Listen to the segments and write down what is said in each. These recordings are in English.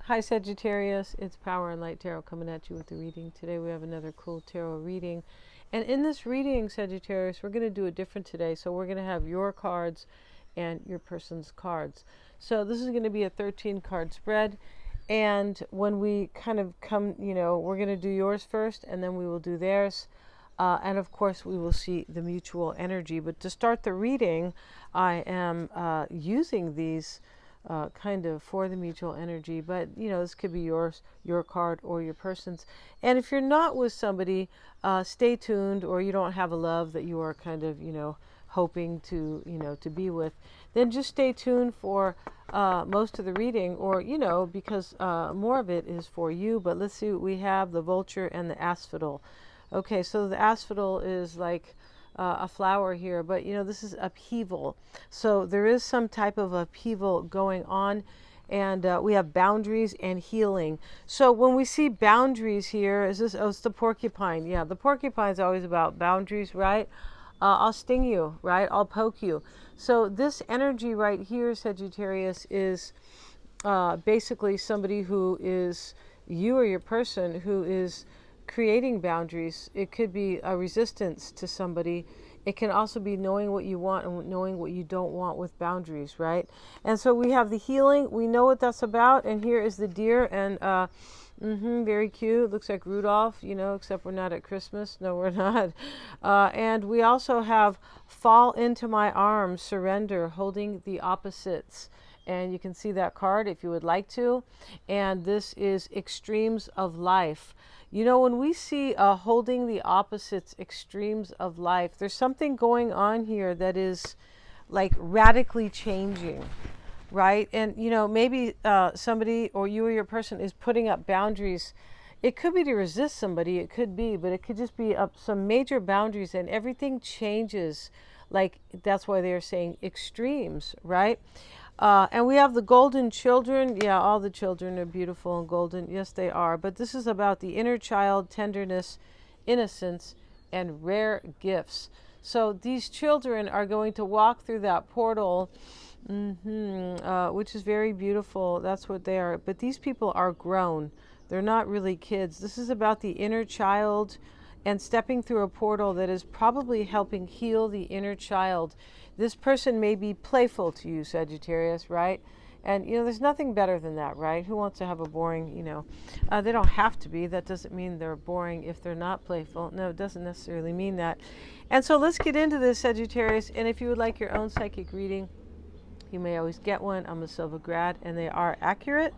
Hi Sagittarius, it's Power and Light Tarot coming at you with the reading. Today we have another cool tarot reading. And in this reading, Sagittarius, we're going to do it different today. So we're going to have your cards and your person's cards. So this is going to be a 13 card spread. And when we kind of come, we're going to do yours first and then we will do theirs. And of course we will see the mutual energy. But to start the reading, I am using these kind of for the mutual energy, but this could be your card or your person's. And if you're not with somebody, stay tuned, or you don't have a love that you are kind of hoping to to be with, then just stay tuned for most of the reading, or because more of it is for you. But let's see what we have: the vulture and the asphodel. Okay, so the asphodel is like a flower here, but this is upheaval, so there is some type of upheaval going on, and we have boundaries and healing. So when we see boundaries here, is this, oh, it's the porcupine. Yeah, the porcupine is always about boundaries, right? I'll sting you, right? I'll poke you. So this energy right here, Sagittarius, is basically somebody who is, you or your person, who is creating boundaries. It could be a resistance to somebody. It can also be knowing what you want and knowing what you don't want with boundaries, right? And so we have the healing. We know what that's about. And here is the deer, and very cute. Looks like Rudolph, except we're not at Christmas. No, we're not. And we also have fall into my arms, surrender, holding the opposites. And you can see that card if you would like to. And this is extremes of life. When we see holding the opposites, extremes of life, there's something going on here that is like radically changing, right? And, maybe somebody, or you or your person, is putting up boundaries. It could be to resist somebody, it could be, but it could just be up some major boundaries, and everything changes. Like, that's why they're saying extremes, right? And we have the golden children. Yeah, all the children are beautiful and golden. Yes, they are. But this is about the inner child, tenderness, innocence, and rare gifts. So these children are going to walk through that portal, which is very beautiful. That's what they are. But these people are grown. They're not really kids. This is about the inner child and stepping through a portal that is probably helping heal the inner child. This person may be playful to you, Sagittarius, right? And, there's nothing better than that, right? Who wants to have a boring, they don't have to be. That doesn't mean they're boring if they're not playful. No, it doesn't necessarily mean that. And so let's get into this, Sagittarius. And if you would like your own psychic reading, you may always get one. I'm a Silva grad, and they are accurate.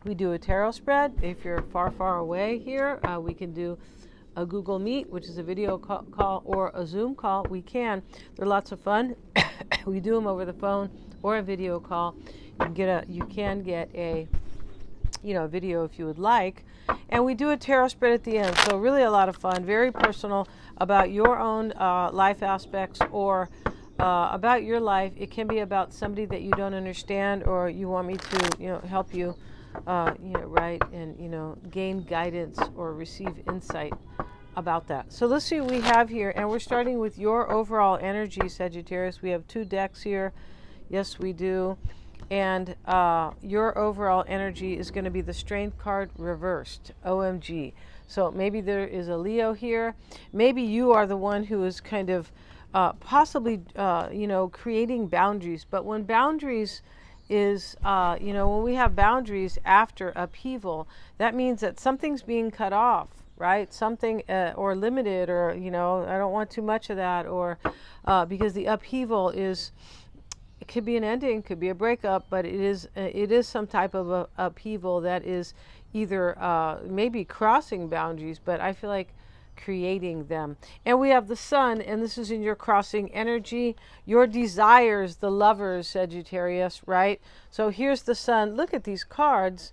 We do a tarot spread. If you're far, far away here, we can do a Google Meet, which is a video call, or a Zoom call. We can. They're lots of fun. We do them over the phone or a video call. You can get a video if you would like. And we do a tarot spread at the end. So really a lot of fun, very personal, about your own life aspects, or about your life. It can be about somebody that you don't understand, or you want me to help you right, and gain guidance or receive insight about that. So let's see what we have here, and we're starting with your overall energy, Sagittarius. We have 2 decks here. Yes, we do. And your overall energy is going to be the Strength card reversed. OMG. So maybe there is a Leo here. Maybe you are the one who is kind of possibly creating boundaries. But when boundaries is when we have boundaries after upheaval, that means that something's being cut off, right? Something or limited, or I don't want too much of that, or because the upheaval is, it could be an ending, could be a breakup, but it is some type of a upheaval that is either maybe crossing boundaries, but I feel like creating them. And we have the sun, and this is in your crossing energy, your desires, the lovers, Sagittarius, right? So here's the sun. Look at these cards.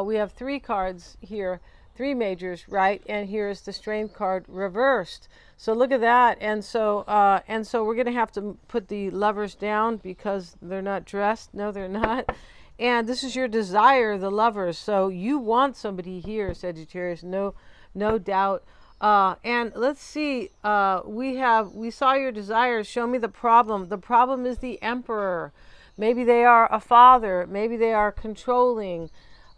We have 3 cards here, 3 majors, right? And here's the Strength card reversed. So look at that. And so we're going to have to put the lovers down because they're not dressed. No, they're not. And this is your desire, the lovers. So you want somebody here, Sagittarius, no doubt. And let's see, we saw your desires. Show me the problem. The problem is the Emperor. Maybe they are a father. Maybe they are controlling.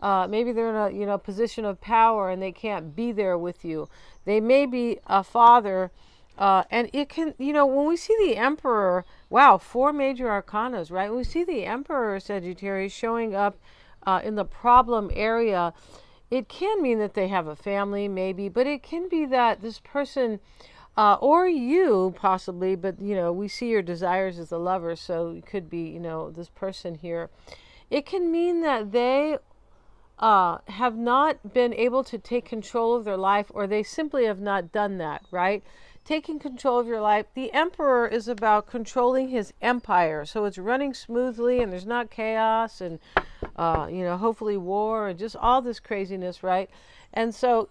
Maybe they're in a position of power and they can't be there with you. They may be a father, and it can, when we see the Emperor, wow, 4 major arcanas, right? When we see the Emperor, Sagittarius, showing up in the problem area, it can mean that they have a family, maybe, but it can be that this person, or you possibly, but we see your desires as a lover, so it could be, this person here. It can mean that they have not been able to take control of their life, or they simply have not done that, right? Taking control of your life. The Emperor is about controlling his empire, so it's running smoothly and there's not chaos and hopefully war and just all this craziness, right? And so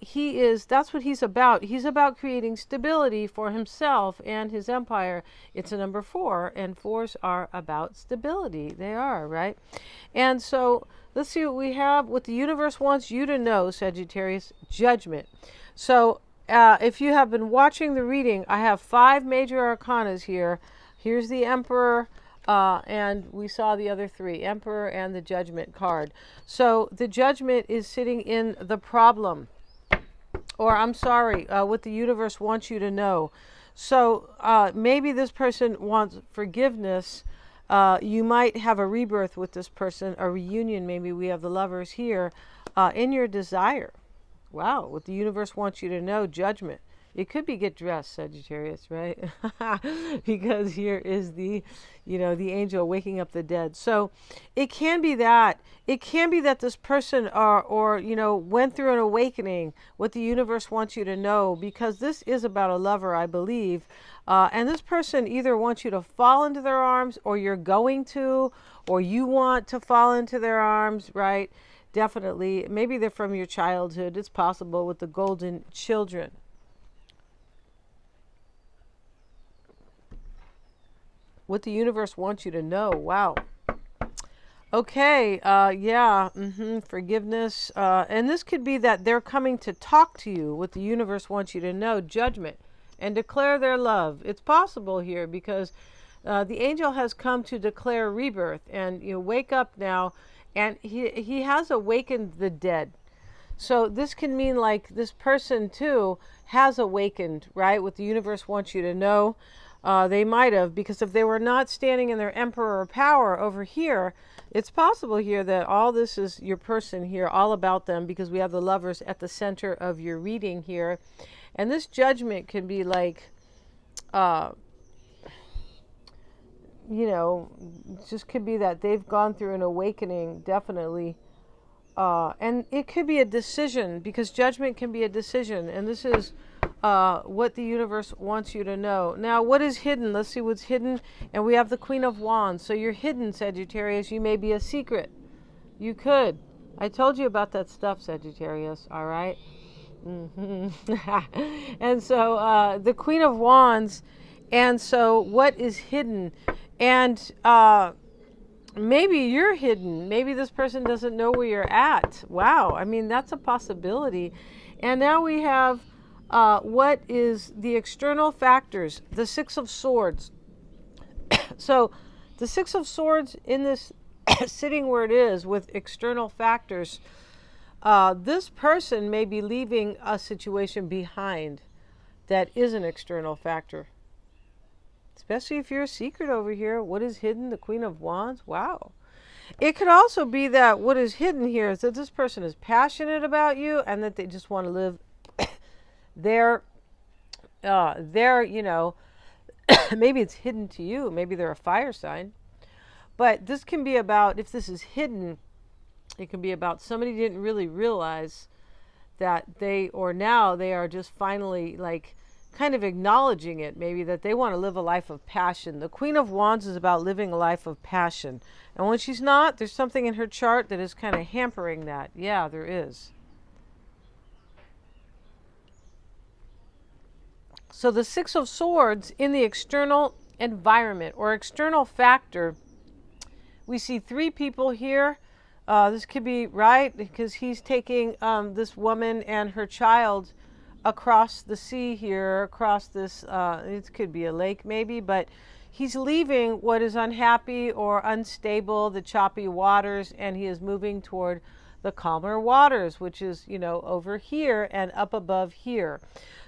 that's what he's about. He's about creating stability for himself and his empire. It's a number 4, and 4s are about stability. They are, right? And so let's see what we have. What the universe wants you to know, Sagittarius: judgment. So if you have been watching the reading, I have 5 major arcanas here. Here's the Emperor, and we saw the other 3, Emperor and the Judgment card. So the Judgment is sitting in the problem, or I'm sorry, what the universe wants you to know. So maybe this person wants forgiveness. You might have a rebirth with this person, a reunion. Maybe we have the Lovers here in your desire. Wow, what the universe wants you to know, judgment. It could be get dressed, Sagittarius, right? Because here is the angel waking up the dead. So it can be that. It can be that this person went through an awakening, what the universe wants you to know, because this is about a lover, I believe. And this person either wants you to fall into their arms, or you're going to, or you want to fall into their arms, right? Definitely. Maybe they're from your childhood. It's possible with the golden children. What the universe wants you to know. Wow. Okay. Forgiveness. And this could be that they're coming to talk to you. What the universe wants you to know. Judgment. And declare their love. It's possible here because the angel has come to declare rebirth. And wake up now. And he has awakened the dead. So this can mean like this person too has awakened, right? What the universe wants you to know. They might have, because if they were not standing in their emperor power over here, it's possible here that all this is your person here, all about them, because we have the Lovers at the center of your reading here. And this judgment can be like, just could be that they've gone through an awakening, definitely. And it could be a decision, because judgment can be a decision. And this is what the universe wants you to know. Now, what is hidden? Let's see what's hidden. And we have the Queen of Wands. So you're hidden, Sagittarius. You may be a secret. You could. I told you about that stuff, Sagittarius. All right. And so the Queen of Wands. And so what is hidden? And maybe you're hidden. Maybe this person doesn't know where you're at. Wow. I mean, that's a possibility. And now we have what is the external factors, the 6 of Swords. So the 6 of Swords in this sitting where it is with external factors, this person may be leaving a situation behind that is an external factor. Especially if you're a secret over here. What is hidden? The Queen of Wands. Wow. It could also be that what is hidden here is that this person is passionate about you and that they just want to live their maybe it's hidden to you. Maybe they're a fire sign. But this can be about, if this is hidden, it can be about somebody didn't really realize that now they are just finally like kind of acknowledging it, maybe that they want to live a life of passion. The Queen of Wands is about living a life of passion. And when she's not, there's something in her chart that is kind of hampering that. Yeah, there is. So the 6 of Swords in the external environment or external factor, we see 3 people here. This could be right because he's taking this woman and her child across the sea here, across this, it could be a lake maybe, but he's leaving what is unhappy or unstable, the choppy waters, and he is moving toward the calmer waters, which is, you know, over here and up above here.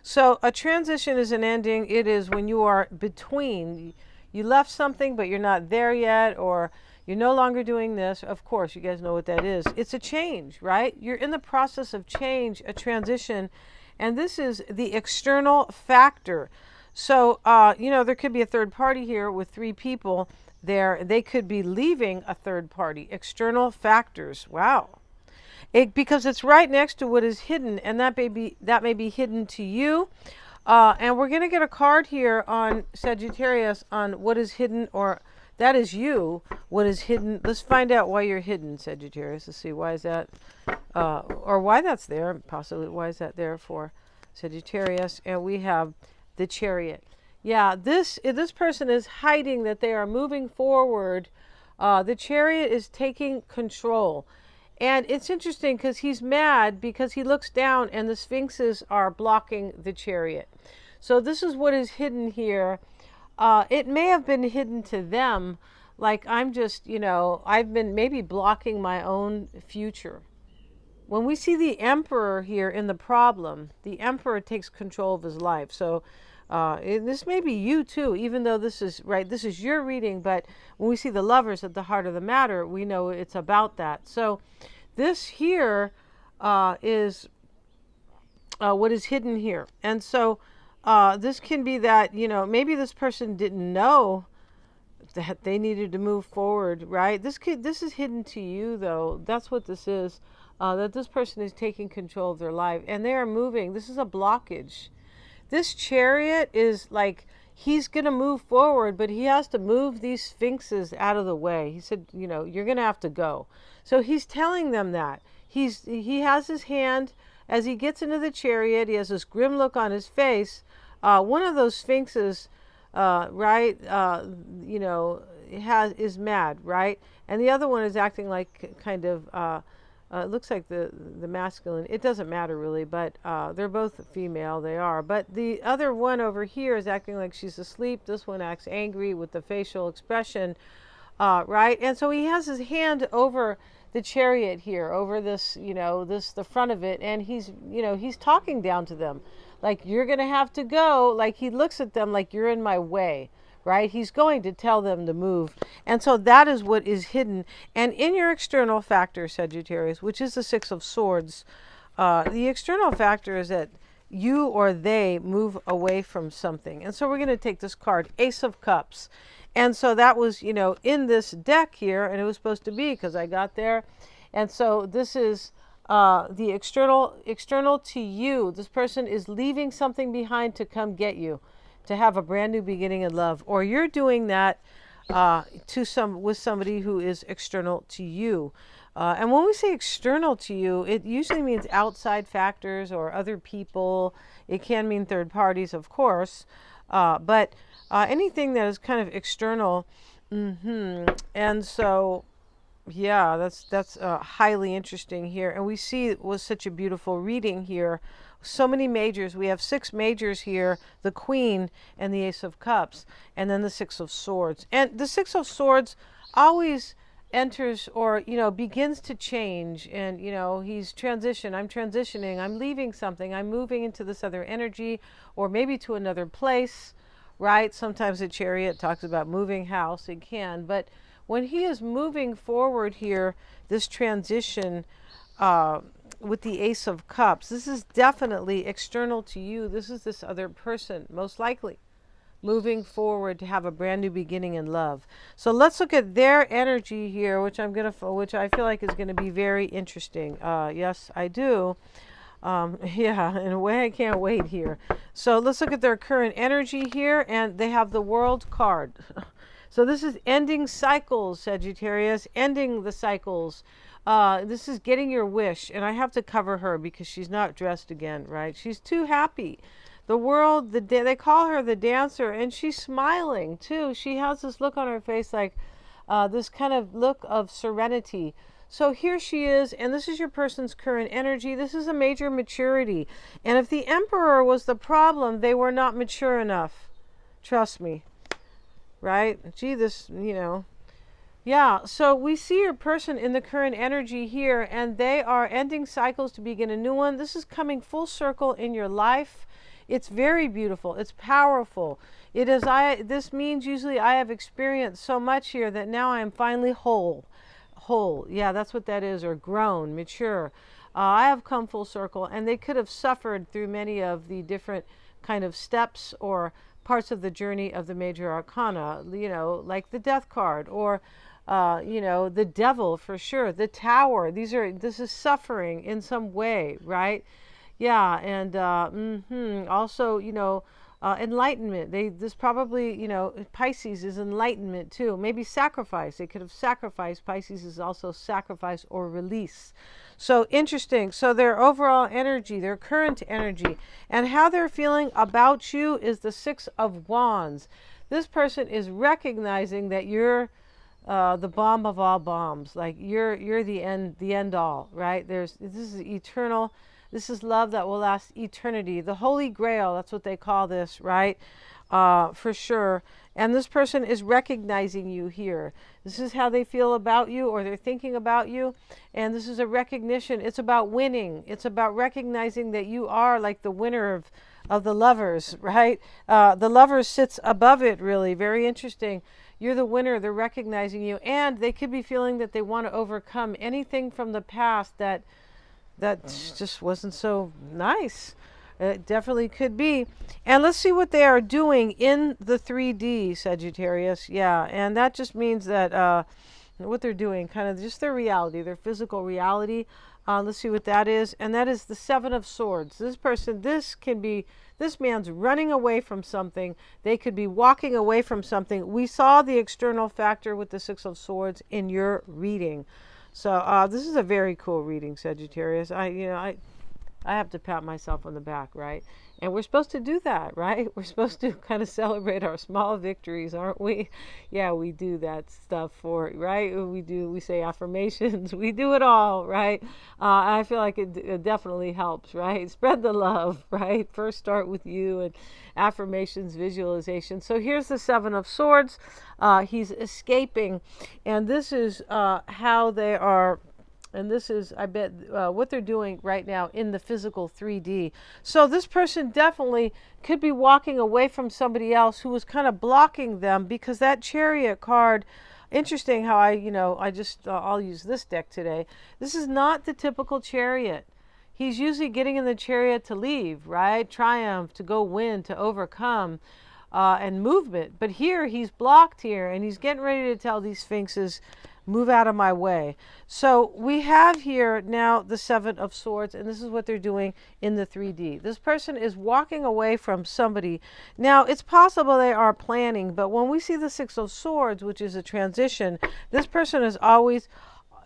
So a transition is an ending. It is when you are between. You left something, but you're not there yet, or you're no longer doing this. Of course, you guys know what that is. It's a change, right? You're in the process of change, a transition, and this is the external factor. So, you know, there could be a third party here with 3 people there. They could be leaving a third party. External factors. Wow. Because it's right next to what is hidden, and that may be hidden to you. And we're going to get a card here on Sagittarius on what is hidden, or that is you, what is hidden. Let's find out why you're hidden, Sagittarius. Let's see, why is that, or why that's there, possibly why is that there for Sagittarius. And we have the Chariot. Yeah, this person is hiding that they are moving forward. The Chariot is taking control. And it's interesting because he's mad because he looks down and the Sphinxes are blocking the Chariot. So this is what is hidden here. It may have been hidden to them, like I'm just, you know, I've been maybe blocking my own future. When we see the Emperor here in the problem, the Emperor takes control of his life. So this may be you too, even though this is right, this is your reading, but when we see the Lovers at the heart of the matter, we know it's about that. So this here is what is hidden here. And so this can be that, you know, maybe this person didn't know that they needed to move forward, right? This is hidden to you, though. That's what this is, that this person is taking control of their life and they are moving. This is a blockage. This Chariot is like, he's going to move forward, but he has to move these Sphinxes out of the way. He said, you know, you're going to have to go. So he's telling them that. He has his hand, as he gets into the Chariot, he has this grim look on his face. One of those Sphinxes, right, you know, is mad, right? And the other one is acting like kind of, it looks like the masculine. It doesn't matter really, but they're both female, they are. But the other one over here is acting like she's asleep. This one acts angry with the facial expression, right? And so he has his hand over the Chariot here, over this, you know, the front of it, and he's, you know, he's talking down to them. Like, you're going to have to go. Like, he looks at them like, you're in my way, right? He's going to tell them to move. And so that is what is hidden. And in your external factor, Sagittarius, which is the 6 of Swords, the external factor is that you or they move away from something. And so we're going to take this card, Ace of Cups. And so that was, you know, in this deck here, and it was supposed to be because I got there. And so this is the external to you. This person is leaving something behind to come get you, to have a brand new beginning in love, or you're doing that with somebody who is external to you. And when we say external to you, it usually means outside factors or other people. It can mean third parties, of course, but anything that is kind of external. And so, yeah, that's highly interesting here. And we see it was such a beautiful reading here. So many majors. We have 6 majors here, the Queen and the Ace of Cups, and then the 6 of Swords. And the 6 of Swords always enters, or, you know, begins to change. And, you know, he's I'm transitioning, I'm leaving something, I'm moving into this other energy, or maybe to another place, right? Sometimes the Chariot talks about moving house. It can, but when he is moving forward here, this transition, with the Ace of Cups, this is definitely external to you. This is this other person, most likely, moving forward to have a brand new beginning in love. So let's look at their energy here, which I feel like is going to be very interesting. Yes, I do. Yeah, in a way, I can't wait here. So let's look at their current energy here, and they have the World card. So this is ending cycles, Sagittarius, ending the cycles. This is getting your wish, and I have to cover her because she's not dressed again, right? She's too happy. The World, they call her the dancer, and she's smiling too. She has this look on her face, like this kind of look of serenity. So here she is, and this is your person's current energy. This is a major maturity. And if the Emperor was the problem, they were not mature enough. Trust me. right? Gee, this, yeah, so we see your person in the current energy here, and they are ending cycles to begin a new one. This is coming full circle in your life. It's very beautiful. It's powerful. It is, this means usually I have experienced so much here that now I am finally whole. Whole. Yeah, that's what that is, or grown, mature. I have come full circle, and they could have suffered through many of the different kind of steps or parts of the journey of the major arcana, like the death card, or the devil, for sure, the tower. This is suffering in some way, right? Yeah, and also, enlightenment. This probably, Pisces is enlightenment too. Maybe sacrifice. They could have sacrificed. Pisces is also sacrifice or release. So interesting. So their overall energy, their current energy, and how they're feeling about you is the Six of Wands. This person is recognizing that you're the bomb of all bombs. Like you're the end all, right? This is eternal. This is love that will last eternity. The Holy Grail, that's what they call this, right? For sure. And this person is recognizing you here. This is how they feel about you, or they're thinking about you. And this is a recognition. It's about winning. It's about recognizing that you are like the winner of the Lovers, right? The Lovers sits above it, really. Very interesting. You're the winner. They're recognizing you. And they could be feeling that they want to overcome anything from the past that just wasn't so nice. It definitely could be. And let's see what they are doing in the 3D, Sagittarius. Yeah, and that just means that what they're doing, kind of just their reality, their physical reality. Let's see what that is. And that is the Seven of Swords. This person, this man's running away from something. They could be walking away from something. We saw the external factor with the Six of Swords in your reading. So this is a very cool reading, Sagittarius. I have to pat myself on the back, right? And we're supposed to do that, right? We're supposed to kind of celebrate our small victories, aren't we? Yeah, we do that stuff right? We say affirmations. We do it all, right? I feel like it definitely helps, right? Spread the love, right? First start with you, and affirmations, visualization. So here's the Seven of Swords. He's escaping, and this is how they are. And this is, I bet, what they're doing right now in the physical 3D. So this person definitely could be walking away from somebody else who was kind of blocking them, because that Chariot card, interesting how I'll use this deck today. This is not the typical Chariot. He's usually getting in the Chariot to leave, right? Triumph, to go win, to overcome, and movement. But here, he's blocked here, and he's getting ready to tell these Sphinxes, move out of my way. So we have here now the Seven of Swords, and this is what they're doing in the 3D. This person is walking away from somebody. Now, it's possible they are planning, but when we see the Six of Swords, which is a transition, this person is always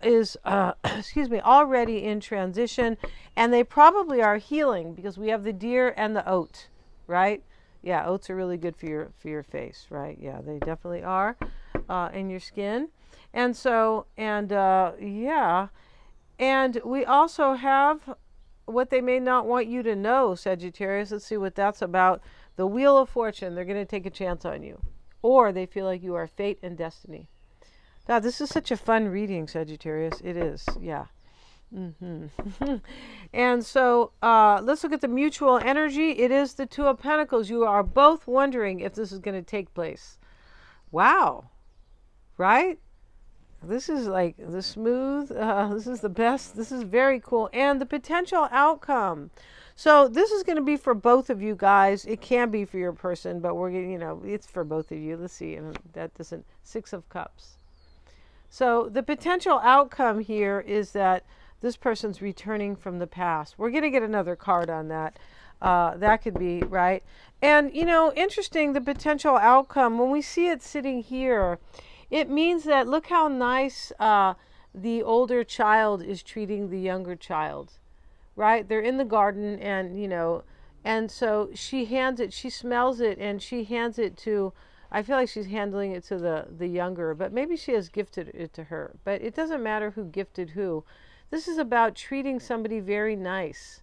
already in transition, and they probably are healing, because we have the deer and the oat, right? Yeah, oats are really good for your face, right? Yeah, they definitely are, in your skin. And so, yeah, and we also have what they may not want you to know, Sagittarius. Let's see what that's about. The Wheel of Fortune. They're going to take a chance on you, or they feel like you are fate and destiny. God, this is such a fun reading, Sagittarius. It is, yeah. And so let's look at the mutual energy. It is the Two of Pentacles. You are both wondering if this is going to take place. Wow, right? This is like the smooth, this is the best, this is very cool. And the potential outcome. So this is going to be for both of you guys. It can be for your person, but we're getting, it's for both of you. Let's see, and that doesn't, Six of Cups. So the potential outcome here is that this person's returning from the past. We're going to get another card on that. That could be, right? And, interesting, the potential outcome, when we see it sitting here, it means that, look how nice the older child is treating the younger child, right? They're in the garden, and, and so she hands it, she smells it, and she hands it to, I feel like she's handling it to the younger, but maybe she has gifted it to her. But it doesn't matter who gifted who. This is about treating somebody very nice.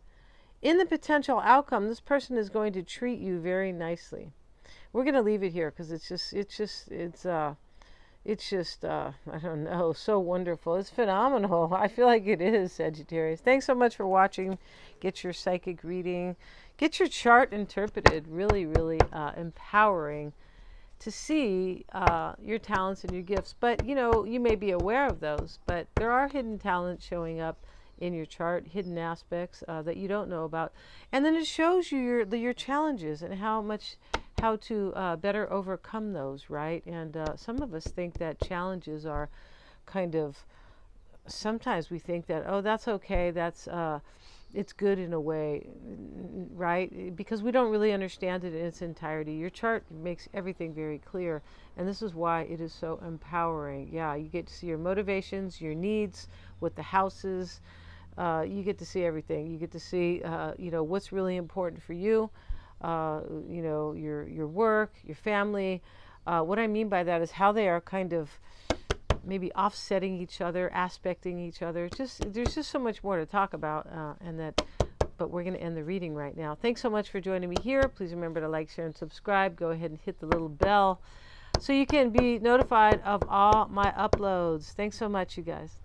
In the potential outcome, this person is going to treat you very nicely. we're going to leave it here because I don't know, so wonderful. It's phenomenal. I feel like it is, Sagittarius. Thanks so much for watching. Get your psychic reading. Get your chart interpreted. Really, really empowering to see your talents and your gifts. But, you know, you may be aware of those, but there are hidden talents showing up in your chart, hidden aspects that you don't know about. And then it shows you your challenges and how to better overcome those, right? And some of us think that challenges are kind of, sometimes we think that, oh, that's okay, it's good in a way, right? Because we don't really understand it in its entirety. Your chart makes everything very clear, and this is why it is so empowering. Yeah, you get to see your motivations, your needs, what the house is. You get to see everything. You get to see, you know, what's really important for you. You know, your work, your family. What I mean by that is how they are kind of maybe offsetting each other, aspecting each other. There's just so much more to talk about, but we're going to end the reading right now. Thanks so much for joining me here. Please remember to like, share, and subscribe. Go ahead and hit the little bell so you can be notified of all my uploads. Thanks so much, you guys.